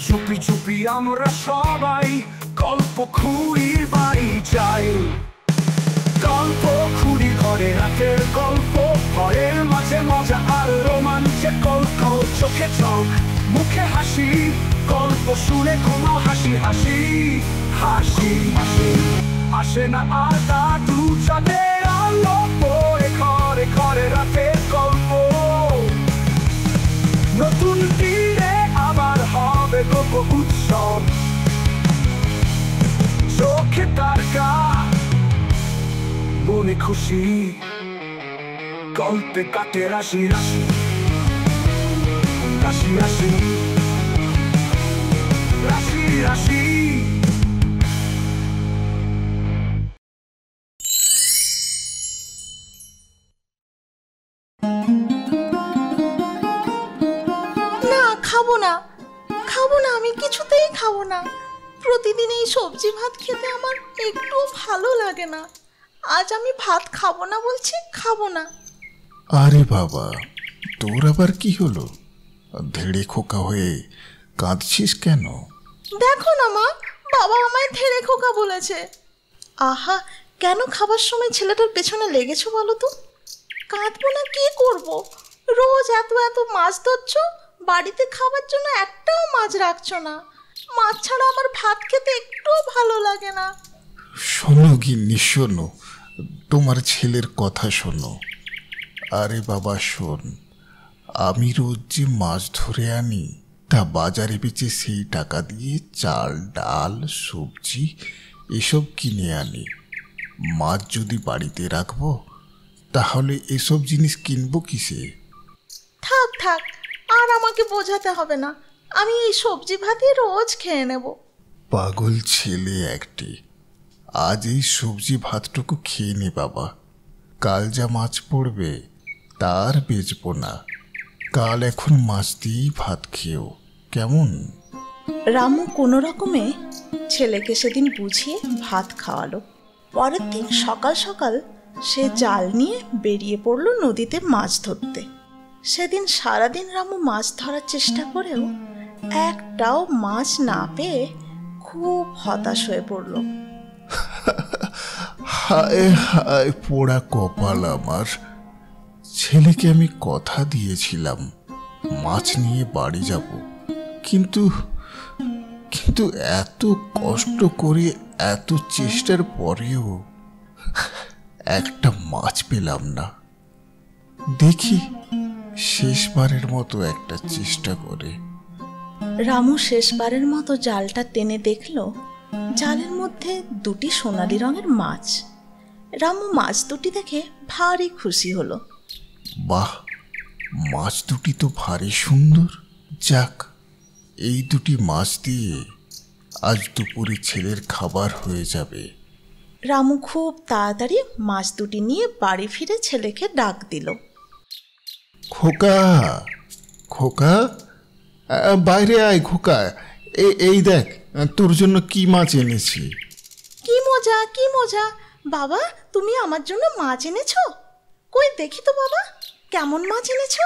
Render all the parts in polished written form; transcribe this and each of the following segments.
চুপি চুপি আমরা সবাই গল্প খুঁড়ির বাড়ি যাই। গল্প খুঁড়ি ঘরে রাতের গল্প, ঘরের মাঝে মজা আর রোমাঞ্চের গল্প। চোখে চোখ মুখে হাসি, গল্প শুনে কোনো হাসি হাসি হাসি হাসি আসে না। আর দাদু চাঁদের আলো পড়ে ঘরে ঘরে রাতের গল্প। নতুন দিনে আবার হবে গল্প উৎসব, চোখে তারকা মনে খুশি, গল্পে কাটে রাশি রাশি রাশি রাশি রাশি রাশি। না, খাবো না, খাবো না, আমি কিছুতেই খাবো না। প্রতিদিন এই সবজি ভাত খেতে আমার একটুও ভালো লাগে না। আজ আমি ভাত খাবো না বলছি, খাবো না। আরে বাবা, তোর আবার কি হলো? ধেড়ে খোকা হয়ে কাঁদছিস কেন? দেখো না মা, বাবা আমায় ধেড়ে খোকা বলেছে। আহা, কেন খাবার সময় ছেলেটার পেছনে লেগেছো বলো তো? কাঁদবো না কি করব? রোজ এত এত মাছ ধরছো, বাড়িতে খাবার জন্য একটাও মাছ রাখছো না। মাছ ছাড়া আমার ভাত খেতে একটুও ভালো লাগে না। শোনো গিন্নি, শোনো, তোমার ছেলের কথা শোনো। আরে বাবা শোন, আমি রোজ যে মাছ ধরে আনি তা বাজারে বেচে সেই টাকা দিয়ে চাল ডাল সবজি এসব কিনে আনি। মাছ যদি বাড়িতে রাখবো তাহলে এসব জিনিস কিনবো কিসে? থাক থাক, আর আমাকে বোঝাতে হবে না। আমি এই সবজি ভাতই রোজ খেয়ে নেব। পাগল ছেলে একটি, আজ এই সবজি ভাতটুকু খেয়ে নে বাবা। কাল যা মাছ পড়বে তার বেচবো না। কাল এখন মাছ দিয়েই ভাত খেও, কেমন? রামু কোনো রকমে ছেলেকে সেদিন বুঝিয়ে ভাত খাওয়ালো। পরের দিন সকাল সকাল সে জাল নিয়ে বেরিয়ে পড়ল নদীতে মাছ ধরতে। সেদিন সারাদিন রামু মাছ ধরার চেষ্টা করেও একটাও মাছ না পেয়ে খুব হতাশ হয়ে পড়ল। হায় হায় পোড়া কপাল আমার। ছেলেকে আমি কথা দিয়েছিলাম মাছ নিয়ে বাড়ি যাব, কিন্তু কিন্তু এত কষ্ট করে এত চেষ্টার পরেও একটা মাছ পেলাম না। দেখি শেষবারের মতো একটা চেষ্টা করে। রামু শেষবারের মতো জালটা টেনে দেখল জালের মধ্যে দুটি সোনালি রঙের মাছ। রামু মাছ দুটি দেখে ভারী খুশি হলো। বাহ, মাছ দুটি তো ভারী সুন্দর। যাক, এই দুটি মাছ দিয়ে আজ দুপুরে ছেলের খাবার হয়ে যাবে। রামু খুব তাড়াতাড়ি মাছ দুটি নিয়ে বাড়ি ফিরে ছেলেকে ডাক দিল। খোকা, খোকা, বাইরে আয় খোকা। এই দেখ তোর জন্য কি মাছ এনেছি। কি মজা, কি মজা! বাবা, তুমি আমার জন্য মাছ এনেছো? কই দেখি তো বাবা, কেমন মাছ এনেছো?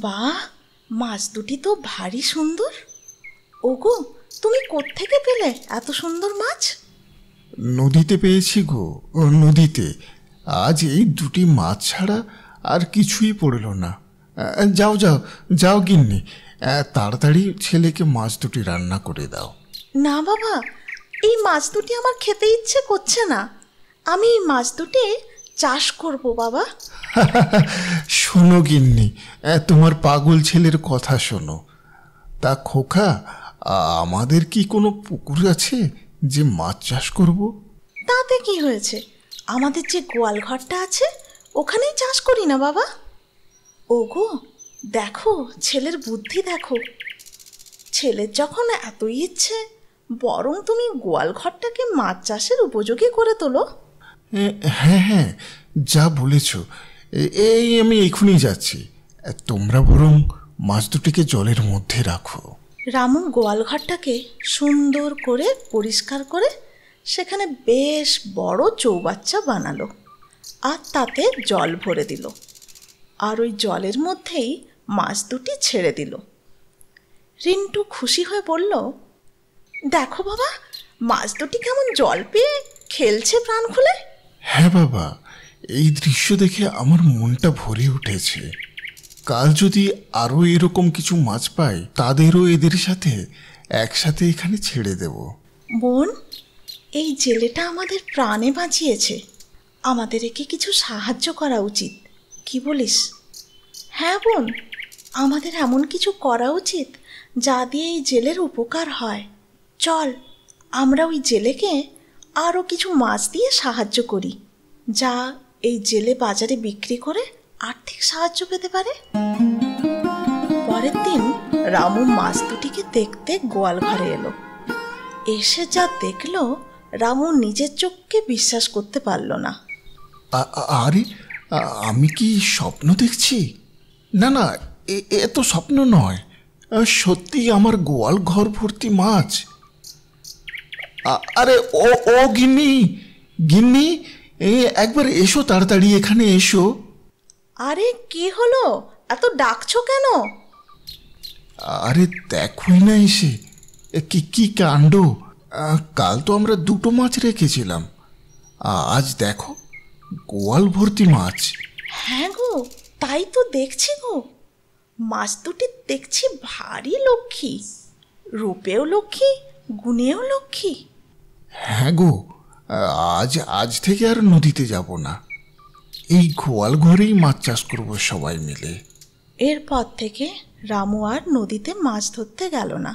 বাহ, মাছ দুটি তো ভারী সুন্দর। ওগো, তুমি কোত্থেকে পেলে এত সুন্দর মাছ? নদীতে পেয়েছি গো, নদীতে। আজ এই দুটি মাছ ছাড়া আর কিছুই পড়ল না। যাও যাও যাও গিন্নি, তাড়াতাড়ি ছেলেকে মাছ দুটি রান্না করে দাও। না বাবা, এই মাছ দুটি আমার খেতে ইচ্ছে করছে না। আমি এই মাছ দুটি চাষ করব বাবা। শোনো গিন্নি, তোমার পাগল ছেলের কথা শোনো। তা খোকা, আমাদের কি কোনো পুকুর আছে যে মাছ চাষ করব? তাতে কি হয়েছে? আমাদের যে গোয়াল ঘরটা আছে ওখানেই চাষ করি না বাবা। ওগো, দেখো ছেলের বুদ্ধি দেখো। ছেলের যখন এতই ইচ্ছে, বরং তুমি গোয়াল ঘরটাকে মাছ চাষের উপযোগী করে তোলো। হ্যাঁ হ্যাঁ, যা বলেছ, এই আমি এখনই যাচ্ছি। তোমরা বরং মাছ দুটিকে জলের মধ্যে রাখো। রামু গোয়াল ঘরটাকে সুন্দর করে পরিষ্কার করে সেখানে বেশ বড় চৌবাচ্চা বানালো আর তাতে জল ভরে দিল। আর ওই জলের মধ্যেই মাছ দুটি ছেড়ে দিল। রিন্টু খুশি হয়ে বলল, দেখো বাবা, মাছ দুটি কেমন জল পেয়ে খেলছে প্রাণ খুলে। হ্যাঁ বাবা, এই দৃশ্য দেখে আমার মনটা ভরে উঠেছে। কাল যদি আরো এরকম কিছু মাছ পাই, তাদেরও এদের সাথে একসাথে এখানে ছেড়ে দেব। বোন, এই জেলেটা আমাদের প্রাণে বাঁচিয়েছে, আমাদের একে কিছু সাহায্য করা উচিত, কি বলিস? হ্যাঁ বোন, আমাদের এমন কিছু করা উচিত যা দিয়ে এই জেলের উপকার হয়। চল, আমরা ওই জেলেকে আরও কিছু মাছ দিয়ে সাহায্য করি, যা এই জেলে বাজারে বিক্রি করে আর্থিক সাহায্য পেতে পারে। পরের দিন রামু মাছ দুটিকে দেখতে গোয়াল ঘরে এলো। এসে যা দেখলো, রামু নিজের চোখকে বিশ্বাস করতে পারল না। আরে, আমি কি স্বপ্ন দেখছি? না না, এ তো স্বপ্ন নয়, সত্যি আমার গোয়াল ঘর ভর্তি মাছ। আরে ও গিন্নি, গিন্নি, একবার এসো, তাড়াতাড়ি এখানে এসো। আরে কি হলো, এত ডাকছো কেন? আরে দেখোই না এসে, কি কি কাণ্ড! কাল তো আমরা দুটো মাছ রেখেছিলাম, আজ দেখো গোয়াল ভর্তি মাছ। হ্যাঁ গো, তাই তো দেখছি গো, মাছ দুটি দেখছি ভারী লক্ষ্মী, রূপেও লক্ষ্মী, গুণেও লক্ষ্মী। হ্যাঁ গো, আজ থেকে আর নদীতে যাব না, এই গোয়াল ঘরেই মাছ চাষ করব সবাই মিলে। এরপর থেকে রামু আর নদীতে মাছ ধরতে গেল না,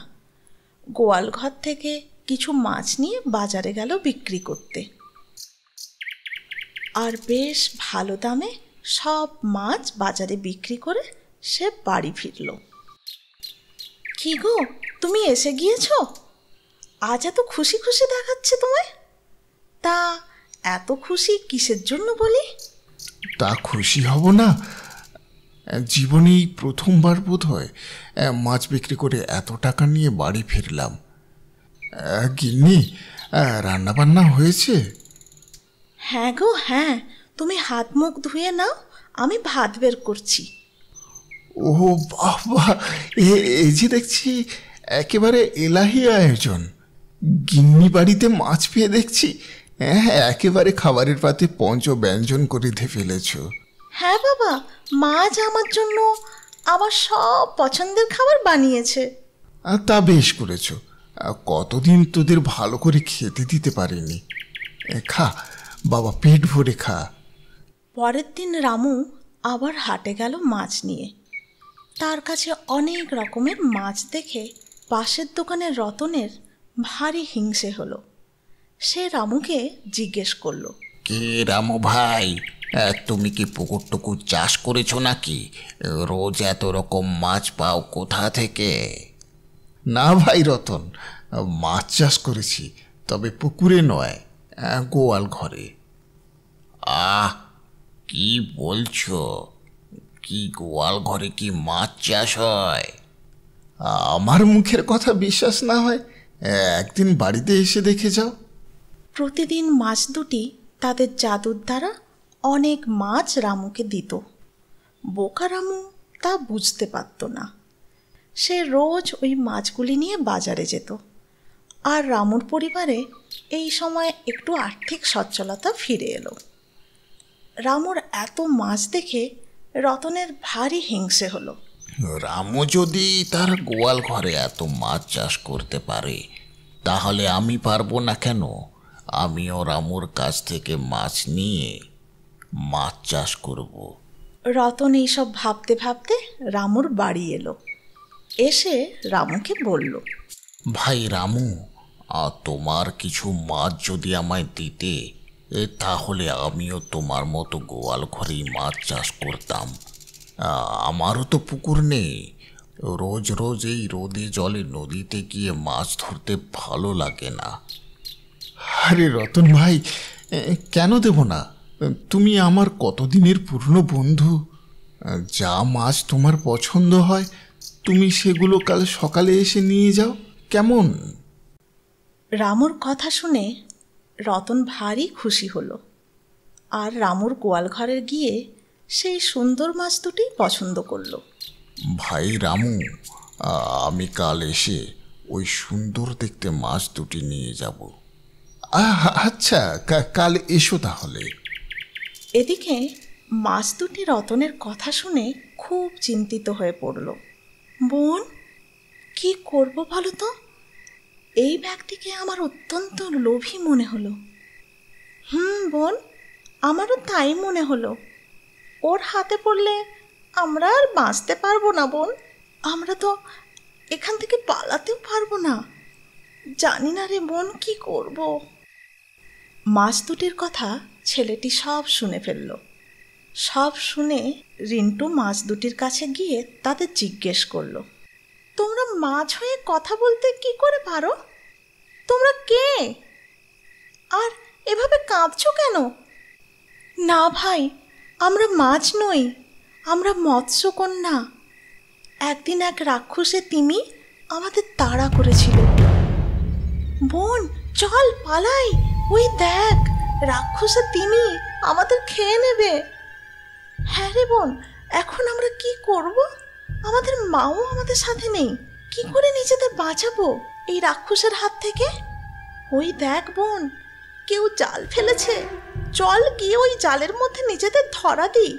গোয়াল ঘর থেকে কিছু মাছ নিয়ে বাজারে গেল বিক্রি করতে, আর বেশ ভালো দামে সব মাছ বাজারে বিক্রি করে সে বাড়ি ফিরল। কি গো, তুমি এসে গিয়েছো? আজ এত খুশি খুশি দেখাচ্ছে তোমায়। তা এত খুশি কিসের জন্য বলি? তা খুশি হব না? জীবনেই প্রথমবার বোধ হয় মাছ বিক্রি করে এত টাকা নিয়ে বাড়ি ফিরলাম। গিন্নি, রান্না বান্না হয়েছে? হ্যাঁ গো হ্যাঁ, তুমি হাত মুখ ধুয়ে নাও, আমি ভাত বের করছি। ও বাবা, এই যে দেখছি একেবারে এলাহি আয়োজন। গিন্নি বাড়িতে মাছ পেয়ে দেখছি একেবারে খাবারের পাতে পঞ্চ ব্যঞ্জন করে দিয়ে ফেলেছ। হ্যাঁ বাবা, মাছ আমার জন্য আবার সব পছন্দের খাবার বানিয়েছে। তা বেশ করেছ, কতদিন তোদের ভালো করে খেতে দিতে পারিনি। খা বাবা, পেট ভরে খা। পরের দিন রামু আবার হাটে গেল মাছ নিয়ে। তার কাছে অনেক রকমের মাছ দেখে পাশের দোকানের রতনের ভারী হিংসে হলো। সে রামুকে জিজ্ঞেস করলো, কে রামু ভাই, তুমি কি পুকুর টুকুর চাষ করেছো নাকি? রোজ এত রকম মাছ পাও কোথা থেকে? না ভাই রতন, মাছ চাষ করেছি, তবে পুকুরে নয়, গোয়াল ঘরে। আহ, কি বলছো? কি গোয়াল ঘরে কি মাছ চাষ হয়? আমার মুখের কথা বিশ্বাস না হয় একদিন বাড়িতে এসে দেখে যাও। প্রতিদিন মাছ দুটি তাদের জাদুর দ্বারা অনেক মাছ রামুকে দিত। বোকা রামু তা বুঝতে পারত না। সে রোজ ওই মাছগুলি নিয়ে বাজারে যেত, আর রামুর পরিবারে এই সময় একটু আর্থিক সচ্ছলতা ফিরে এলো। রামুর এত মাছ দেখে রতনের ভারী হিংসে হলো। রামু যদি তার গোয়াল ঘরে এত মাছ চাষ করতে পারে, তাহলে আমি পারবো না কেন? আমিও রামুর কাছ থেকে মাছ নিয়ে মাছ চাষ করব। রতন এইসব ভাবতে ভাবতে রামুর বাড়ি এলো। এসে রামুকে বলল, ভাই রামু, তোমার কিছু মাছ যদি আমায় দিতে, তাহলে আমিও তোমার মতো গোয়াল ঘরেই মাছ চাষ করতাম। আমারও তো পুকুর নেই, রোজ রোজ এই রোদে জলে নদীতে গিয়ে মাছ ধরতে ভালো লাগে না। আরে রতন ভাই, কেন দেব না? তুমি আমার কতদিনের পুরনো বন্ধু। যা মাছ তোমার পছন্দ হয় তুমি সেগুলো কাল সকালে এসে নিয়ে যাও, কেমন? রামুর কথা শুনে রতন ভারী খুশি হলো, আর রামুর গোয়াল ঘরে গিয়ে সেই সুন্দর মাছ দুটি পছন্দ করলো। ভাই রামু, আমি কাল এসে ওই সুন্দর দেখতে মাছ দুটি নিয়ে যাব। আচ্ছা, কাল এসো তাহলে। এদিকে মাছ দুটি রতনের কথা শুনে খুব চিন্তিত হয়ে পড়ল। বোন, কি করব বলো তো? এই ব্যক্তিকে আমার অত্যন্ত লোভী মনে হলো। বোন, আমারও তাই মনে হলো। ওর হাতে পড়লে আমরা আর বাঁচতে পারবো না বোন। আমরা তো এখান থেকে পালাতেও পারবো না। জানি না রে বোন, কি করব। মাছ দুটির কথা ছেলেটি সব শুনে ফেলল। সব শুনে রিন্টু মাছ দুটির কাছে গিয়ে তাদের জিজ্ঞেস করলো, তোমরা মাছ হয়ে কথা বলতে কি করে পারো? তোমরা কে? আর এভাবে কাঁদছো কেন? না ভাই, আমরা মাছ নই, আমরা মৎস্যকন্যা। একদিন এক রাক্ষসে তিমি আমাদের তাড়া করেছিল। বোন চল পালাই, ওই দেখ রাক্ষসে তিমি আমাদের খেয়ে নেবে। হ্যাঁ রে বোন, এখন আমরা কি করব? আমাদের মাও আমাদের সাথে নেই, কি করে নিজেদের বাঁচাবো এই রাক্ষসের হাত থেকে? ওই দেখ বোন, কেউ জাল ফেলেছে, চল গিয়ে ওই জালের মধ্যে নিজেদের ধরা দিই,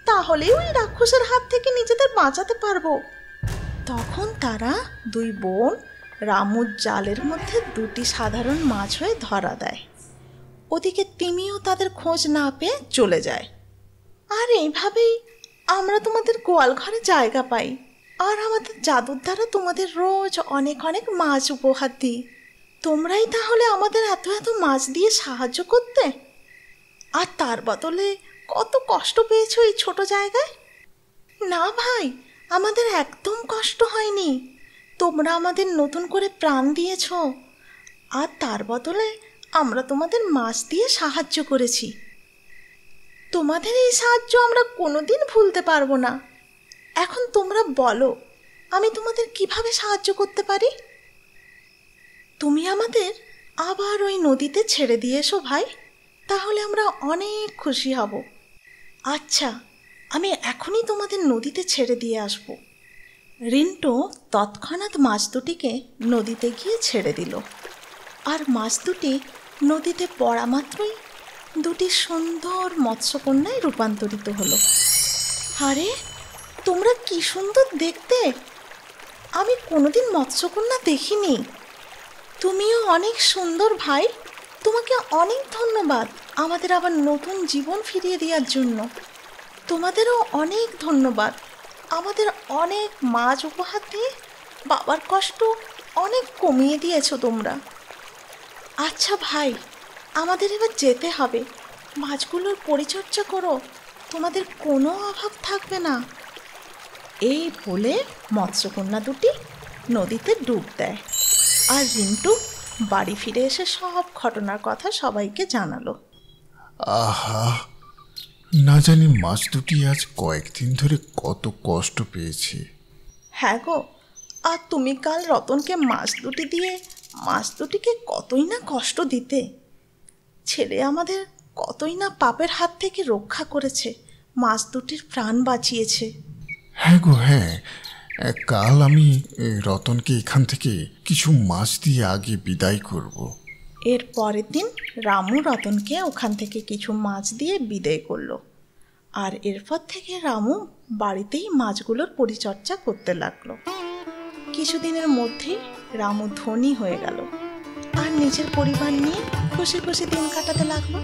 তাহলেই ওই রাক্ষসের হাত থেকে নিজেদের বাঁচাতে পারবো। তখন তারা দুই বোন রামুর জালের মধ্যে দুটি সাধারণ মাছ হয়ে ধরা দেয়। ওদিকে তিমিও তাদের খোঁজ না পেয়ে চলে যায়। আর এইভাবেই আমরা তোমাদের গোয়াল ঘরে জায়গা পাই, আর আমাদের জাদুর দ্বারা তোমাদের রোজ অনেক অনেক মাছ উপহার দিই। তোমরাই তাহলে আমাদের এত এত মাছ দিয়ে সাহায্য করতে, আর তার বদলে কত কষ্ট পেয়েছো এই ছোট জায়গায়। না ভাই, আমাদের একদম কষ্ট হয়নি। তোমরা আমাদের নতুন করে প্রাণ দিয়েছ, আর তার বদলে আমরা তোমাদের মাছ দিয়ে সাহায্য করেছি। তোমাদের এই সাহায্য আমরা কোনোদিন ভুলতে পারবো না। এখন তোমরা বলো, আমি তোমাদের কিভাবে সাহায্য করতে পারি? তুমি আমাদের আবার ওই নদীতে ছেড়ে দিয়ে এসো ভাই, তাহলে আমরা অনেক খুশি হব। আচ্ছা, আমি এখনই তোমাদের নদীতে ছেড়ে দিয়ে আসব। রিন্টু তৎক্ষণাৎ মাছ দুটিকে নদীতে গিয়ে ছেড়ে দিল। আর মাছ দুটি নদীতে পড়া মাত্রই দুটি সুন্দর মৎস্যকন্যায় রূপান্তরিত হলো। আরে, তোমরা কি সুন্দর দেখতে! আমি কোনোদিন মৎস্যকন্যা দেখিনি। তুমিও অনেক সুন্দর ভাই, তোমাকে অনেক ধন্যবাদ আমাদের আবার নতুন জীবন ফিরিয়ে দেওয়ার জন্য। তোমাদেরও অনেক ধন্যবাদ, আমাদের অনেক মাছ উপহার দিয়ে বাবার কষ্ট অনেক কমিয়ে দিয়েছো তোমরা। আচ্ছা ভাই, আমাদের এবার যেতে হবে। মাছগুলোর পরিচর্যা করো, তোমাদের কোনো অভাব থাকবে না। এই বলে মৎস্যকন্যা দুটি নদীতে ডুব দেয়। আর রিন্টু বাড়ি ফিরে এসে সব ঘটনার কথা সবাইকে জানালো। আহা, না জানি মাছ দুটি আজ কয়েকদিন ধরে কত কষ্ট পেয়েছে। হ্যাঁ গো, আর তুমি কাল রতনকে মাছ দুটি দিয়ে মাছ দুটিকে কতই না কষ্ট দিতে। ছেলে আমাদের কতই না পাপের হাত থেকে রক্ষা করেছে, মাছ দুটির প্রাণ বাঁচিয়েছে। হ্যাঁ গো হ্যাঁ, কাল আমি রতনকে এখান থেকে কিছু মাছ দিয়ে আগে বিদায় করব। এর পরের দিন রামু রতনকে ওখান থেকে কিছু মাছ দিয়ে বিদায় করলো। আর এরপর থেকে রামু বাড়িতেই মাছগুলোর পরিচর্যা করতে লাগলো। কিছুদিনের মধ্যেই রামু ধনী হয়ে গেল আর নিজের পরিবার নিয়ে খুশি খুশি দিন কাটাতে লাগলো।